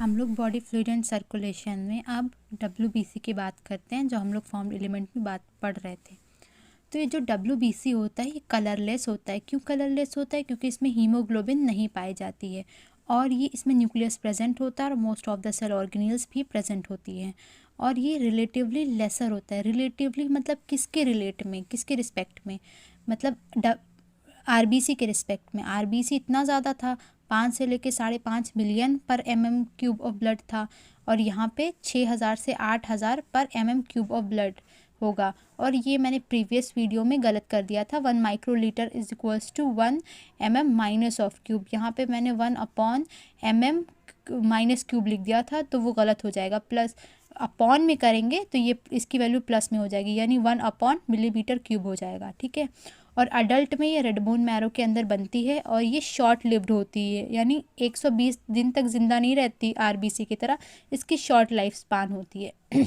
हम लोग body fluid and circulation में अब WBC की बात करते हैं, जो हम लोग फॉर्म्ड एलिमेंट में बात पढ़ रहे थे। तो ये जो WBC होता है ये कलरलेस होता है। क्यों कलरलेस होता है? क्योंकि इसमें हीमोग्लोबिन नहीं पाई जाती है और ये इसमें न्यूक्लियस प्रेजेंट होता है और most of the cell organelles भी प्रेजेंट होती हैं। और ये रिलेटिवली लेसर होता है। रिलेटिवली मतलब किसके रिलेट में, किसके रिस्पेक्ट में? मतलब RBC के रिस्पेक्ट में। RBC इतना ज़्यादा था, 5 से लेके 5.5 मिलियन पर mm³ ऑफ ब्लड था और यहाँ पे 6000 से 8000 पर mm³ ऑफ ब्लड होगा। और ये मैंने प्रीवियस वीडियो में गलत कर दिया था, 1 microlitre is equals to 1 mm minus of cube. यहाँ पे मैंने 1/mm माइनस क्यूब लिख दिया था, तो वो गलत हो जाएगा। प्लस अपॉन में करेंगे तो ये इसकी वैल्यू प्लस में हो जाएगी, यानी 1/mm³ हो जाएगा। ठीक है। और अडल्ट में ये रेड बोन मैरो के अंदर बनती है और ये शॉर्ट लिव्ड होती है, यानी 120 दिन तक ज़िंदा नहीं रहती RBC की तरह, इसकी शॉर्ट लाइफ स्पान होती है।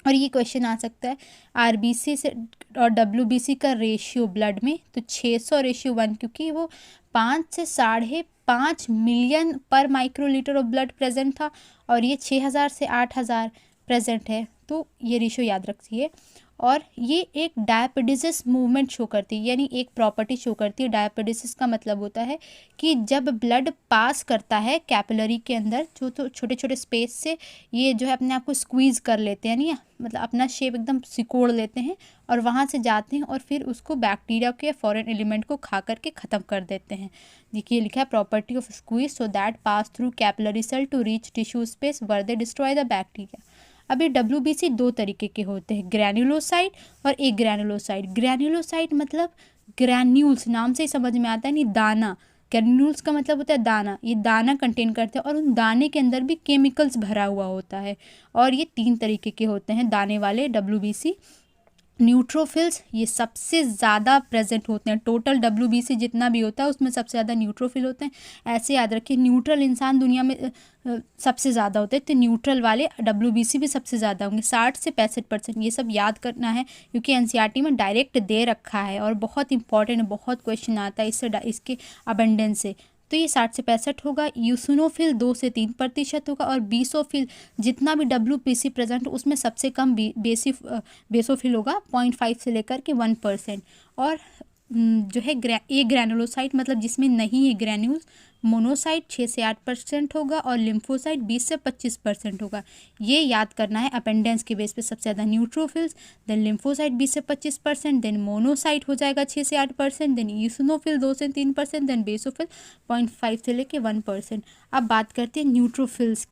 और ये क्वेश्चन आ सकता है RBC से और WBC का रेशियो ब्लड में, तो 600:1, क्योंकि वो 5 से 5.5 मिलियन पर माइक्रोलीटर ऑफ ब्लड प्रेजेंट था और ये 6000 से 8000 प्रेजेंट है, तो ये रेशियो याद रखिए। और ये एक डायपेडिसिस मूवमेंट शो करती है, यानी एक प्रॉपर्टी शो करती है। डायपेडिसिस का मतलब होता है कि जब ब्लड पास करता है कैपिलरी के अंदर, जो तो छोटे छोटे स्पेस से ये जो है अपने आप को स्क्वीज़ कर लेते हैं, यानी मतलब अपना शेप एकदम सिकोड़ लेते हैं और वहाँ से जाते हैं और फिर उसको बैक्टीरिया के फॉरेन एलिमेंट को खा करके ख़त्म कर देते हैं। देखिए लिखा है property of squeeze so that pass through capillary cell to reach tissue space where they destroy the bacteria. अब ये WBC 2 तरीके के होते हैं, ग्रैन्युलोसाइट और एक ग्रैन्युलोसाइट। ग्रैन्युलोसाइट मतलब ग्रैन्यूल्स, नाम से ही समझ में आता है नहीं, दाना। ग्रैन्यूल्स का मतलब होता है दाना, ये दाना कंटेन करते हैं और उन दाने के अंदर भी केमिकल्स भरा हुआ होता है। और ये 3 तरीके के होते हैं दाने वाले WBC। न्यूट्रोफिल्स ये सबसे ज़्यादा प्रेजेंट होते हैं, टोटल WBC जितना भी होता है उसमें सबसे ज़्यादा न्यूट्रोफिल होते हैं। ऐसे याद रखिए, न्यूट्रल इंसान दुनिया में सबसे ज़्यादा होते हैं, तो न्यूट्रल वाले WBC भी सबसे ज़्यादा होंगे, 60 से 65%। ये सब याद करना है क्योंकि NCERT में डायरेक्ट दे रखा है और बहुत इंपॉर्टेंट है, बहुत क्वेश्चन आता है इसके अबंडेंस से। तो ये 60 से 65 होगा। यूसिनोफिल 2 से 3% होगा और बेसोफिल जितना भी WBC प्रेजेंट उसमें सबसे कम बेसोफिल होगा, 0.5 से लेकर के 1%। और जो है ए ग्रैनुलोसाइट मतलब जिसमें नहीं है ग्रैन्यूल्स, मोनोसाइट 6 से 8% होगा और लिम्फोसाइट 20 से 25% होगा। ये याद करना है अपेंडेंस के बेस पे, सबसे ज़्यादा न्यूट्रोफिल्स, देन लिम्फोसाइट 20 से 25%, देन मोनोसाइट हो जाएगा 6 से 8%, देन यूसिनोफिल 2 से 3%, देन बेसोफिल 0.5 से लेके 1%। अब बात करते हैं न्यूट्रोफिल्स